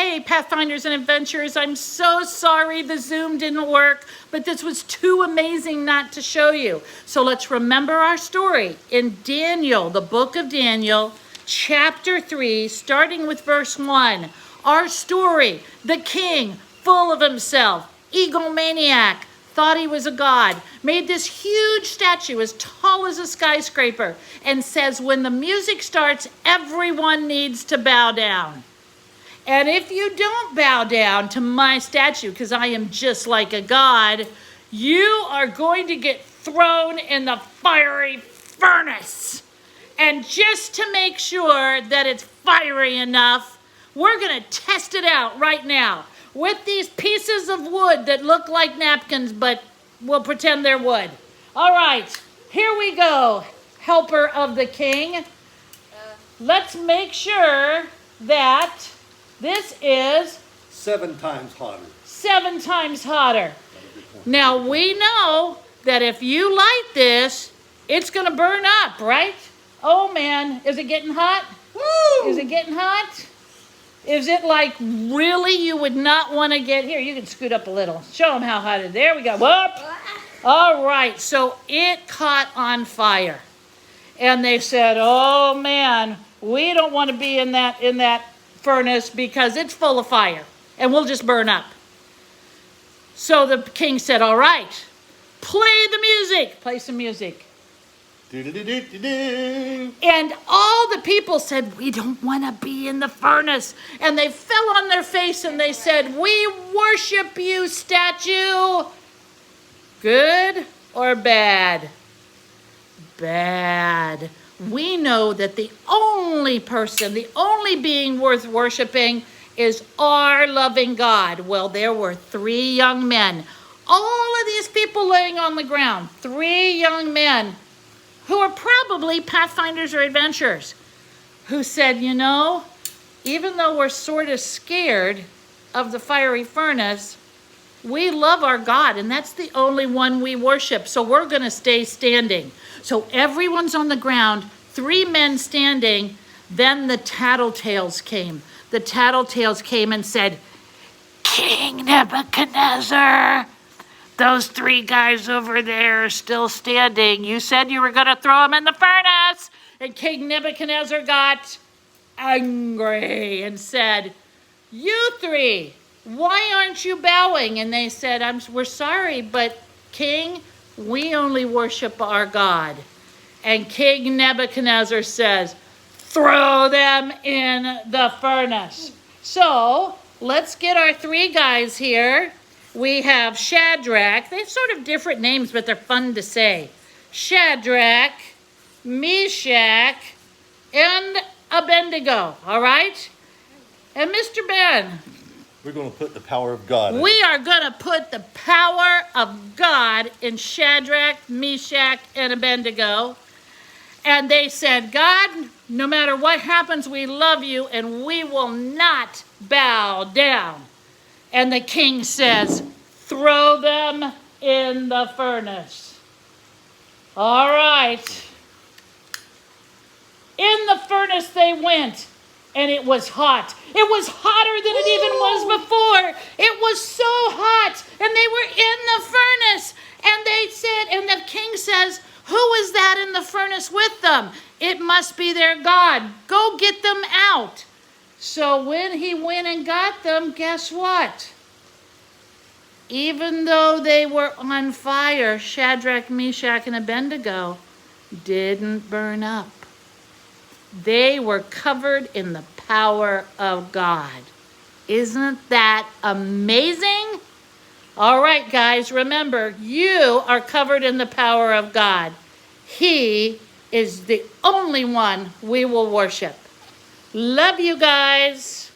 Hey, Pathfinders and Adventurers, I'm so sorry the Zoom didn't work, but this was too amazing not to show you. So let's remember our story in Daniel, the book of Daniel, chapter 3, starting with verse 1. Our story, the king, full of himself, egomaniac, thought he was a god, made this huge statue as tall as a skyscraper, and says when the music starts, everyone needs to bow down. And if you don't bow down to my statue, because I am just like a god, you are going to get thrown in the fiery furnace. And just to make sure that it's fiery enough, we're going to test it out right now with these pieces of wood that look like napkins, but we'll pretend they're wood. All right, here we go, helper of the king. Let's make sure that this is 7 times hotter. 7 times hotter. Now we know that if you light this, it's going to burn up, right? Oh man, is it getting hot? Woo! Is it getting hot? Is it like really you would not want to get here? You can scoot up a little. Show them how hot it is. There we go. Whoop. All right, so it caught on fire. And they said, oh man, we don't want to be in that furnace because it's full of fire and we'll just burn up. So the king said, all right, play the music. Play some music. And all the people said, we don't want to be in the furnace. And they fell on their face and they said, we worship you, statue. Good or bad? Bad. We know that the only person, the only being worth worshiping is our loving God. Well, there were 3 young men. All of these people laying on the ground, 3 young men who are probably Pathfinders or Adventurers, who said, you know, even though we're sort of scared of the fiery furnace, we love our God, and that's the only one we worship, so we're going to stay standing. So everyone's on the ground, 3 men standing. Then the tattletales came. The tattletales came and said, King Nebuchadnezzar, those 3 guys over there are still standing. You said you were going to throw them in the furnace. And King Nebuchadnezzar got angry and said, you 3, why aren't you bowing? And they said, we're sorry, but King, we only worship our God. And King Nebuchadnezzar says, throw them in the furnace. So let's get our 3 guys here. We have Shadrach. They have sort of different names, but they're fun to say. Shadrach, Meshach, and Abednego, all right? And Mr. Ben, we're going to put the power of God in. We are going to put the power of God in Shadrach, Meshach, and Abednego. And they said, God, no matter what happens, we love you, and we will not bow down. And the king says, throw them in the furnace. All right. In the furnace they went, and it was hot. It was hotter than it even was before. It was so hot, and they were in the furnace. And they said, and the king says, who is that in the furnace with them? It must be their God. Go get them out. So when he went and got them, guess what? Even though they were on fire, Shadrach, Meshach, and Abednego didn't burn up. They were covered in the power of God. Isn't that amazing? All right, guys, remember, you are covered in the power of God. He is the only one we will worship. Love you guys.